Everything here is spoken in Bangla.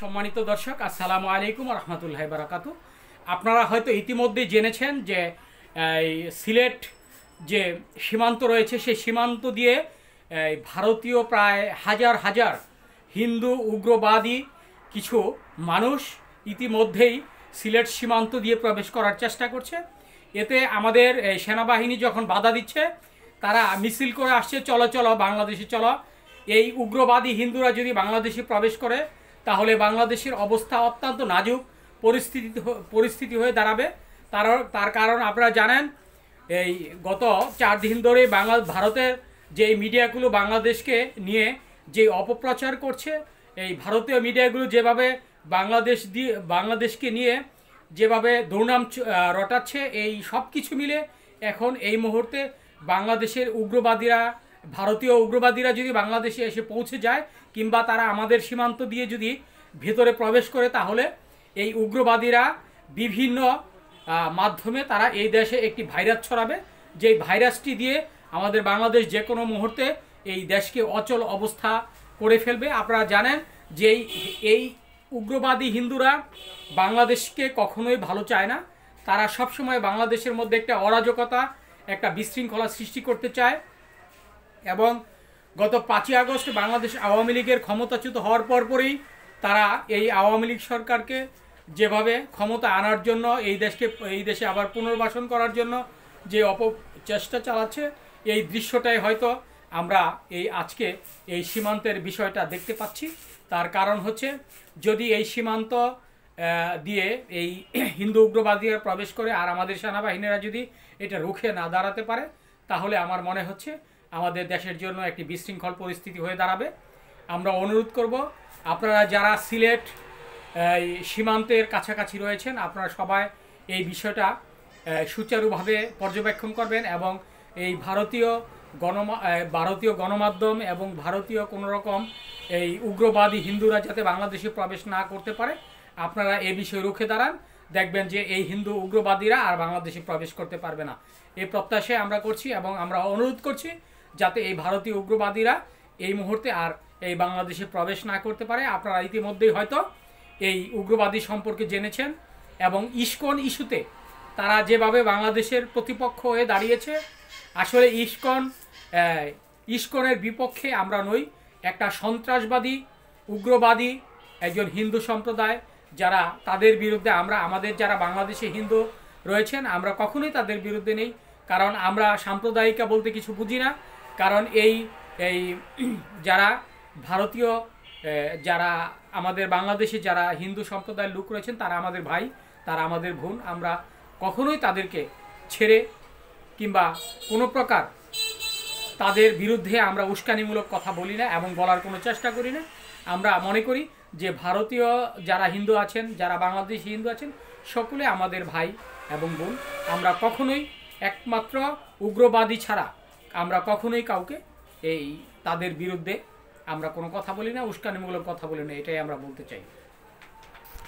সম্মানিত দর্শক, আসসালামু আলাইকুম রহমতুল্লাহি বারাকাতু। আপনারা হয়তো ইতিমধ্যে জেনেছেন যে সিলেট যে সীমান্ত রয়েছে সেই সীমান্ত দিয়ে ভারতীয় প্রায় হাজার হাজার হিন্দু উগ্রবাদী কিছু মানুষ ইতিমধ্যেই সিলেট সীমান্ত দিয়ে প্রবেশ করার চেষ্টা করছে। এতে আমাদের সেনাবাহিনী যখন বাধা দিচ্ছে, তারা মিছিল করে আসছে, চলো চলো বাংলাদেশে চলো। এই উগ্রবাদী হিন্দুরা যদি বাংলাদেশে প্রবেশ করে তাহলে বাংলাদেশের অবস্থা অত্যন্ত নাজুক পরিস্থিতি হয়ে দাঁড়াবে। তার কারণ আপনারা জানেন, এই গত 4 দিন ধরে ভারতের যে মিডিয়াগুলো বাংলাদেশকে নিয়ে যে অপপ্রচার করছে, এই ভারতীয় মিডিয়াগুলো যেভাবে বাংলাদেশকে নিয়ে যেভাবে দুর্নাম রটাচ্ছে, এই সব কিছু মিলে এখন এই মুহূর্তে বাংলাদেশের ভারতীয় উগ্রবাদীরা যদি বাংলাদেশে এসে পৌঁছে যায় কিংবা তারা আমাদের সীমান্ত দিয়ে যদি ভেতরে প্রবেশ করে, তাহলে এই উগ্রবাদীরা বিভিন্ন মাধ্যমে তারা এই দেশে একটি ভাইরাস ছড়াবে, যেই ভাইরাসটি দিয়ে আমাদের বাংলাদেশ যে কোনো মুহূর্তে এই দেশকে অচল অবস্থা করে ফেলবে। আপনারা জানেন যে এই উগ্রবাদী হিন্দুরা বাংলাদেশকে কখনোই ভালো চায় না। তারা সবসময় বাংলাদেশের মধ্যে একটা অরাজকতা, একটা বিশৃঙ্খলা সৃষ্টি করতে চায়। এবং গত 5ই আগস্ট বাংলাদেশ আওয়ামী লীগের ক্ষমতাচ্যুত হওয়ার পরপরই তারা এই আওয়ামী লীগ সরকারকে যেভাবে ক্ষমতা আনার জন্য এই দেশে আবার পুনর্বাসন করার জন্য যে অপচেষ্টা চালাচ্ছে, এই দৃশ্যটাই হয়তো আমরা আজকে এই সীমান্তের বিষয়টা দেখতে পাচ্ছি। তার কারণ হচ্ছে, যদি এই সীমান্ত দিয়ে এই হিন্দু উগ্রবাদীরা প্রবেশ করে আর আমাদের সেনাবাহিনীরা যদি এটা রুখে না দাঁড়াতে পারে, তাহলে আমার মনে হচ্ছে আমাদের দেশের জন্য একটি বিশৃঙ্খল পরিস্থিতি হয়ে দাঁড়াবে। আমরা অনুরোধ করব, আপনারা যারা সিলেট সীমান্তের কাছাকাছি রয়েছেন, আপনারা সবাই এই বিষয়টা সুচারুভাবে পর্যবেক্ষণ করবেন এবং এই ভারতীয় গণমাধ্যম এবং ভারতীয় কোনো রকম এই উগ্রবাদী হিন্দুরা যাতে বাংলাদেশে প্রবেশ না করতে পারে, আপনারা এই বিষয়ে রুখে দাঁড়ান। দেখবেন যে এই হিন্দু উগ্রবাদীরা আর বাংলাদেশে প্রবেশ করতে পারবে না। এই প্রত্যাশায় আমরা করছি এবং আমরা অনুরোধ করছি যাতে এই ভারতীয় উগ্রবাদীরা এই মুহূর্তে আর এই বাংলাদেশে প্রবেশ না করতে পারে। আপনারা ইতিমধ্যেই হয়তো এই উগ্রবাদী সম্পর্কে জেনেছেন এবং ইস্কন ইস্যুতে তারা যেভাবে বাংলাদেশের প্রতিপক্ষ হয়ে দাঁড়িয়েছে, আসলে ইস্কনের বিপক্ষে আমরা নই। একটা সন্ত্রাসবাদী উগ্রবাদী একজন হিন্দু সম্প্রদায়, যারা তাদের বিরুদ্ধে আমাদের যারা বাংলাদেশে হিন্দু রয়েছেন, আমরা কখনোই তাদের বিরুদ্ধে নেই। কারণ আমরা সাম্প্রদায়িকা বলতে কিছু বুঝি না। কারণ এই যারা ভারতীয় যারা আমাদের বাংলাদেশে যারা হিন্দু সম্প্রদায়ের লোক রয়েছেন, তারা আমাদের ভাই, তারা আমাদের বোন। আমরা কখনোই তাদেরকে ছেড়ে কিংবা কোনো প্রকার তাদের বিরুদ্ধে আমরা উস্কানিমূলক কথা বলি না এবং বলার কোনো চেষ্টা করি না। আমরা মনে করি যে ভারতীয় যারা হিন্দু আছেন, যারা বাংলাদেশি হিন্দু আছেন, সকলে আমাদের ভাই এবং বোন। আমরা কখনোই একমাত্র উগ্রবাদী ছাড়া আমরা কখনোই কাউকে তাদের বিরুদ্ধে আমরা কোনো কথা বলি না, উস্কানিমূলক কথা বলি না, এটাই আমরা বলতে চাই।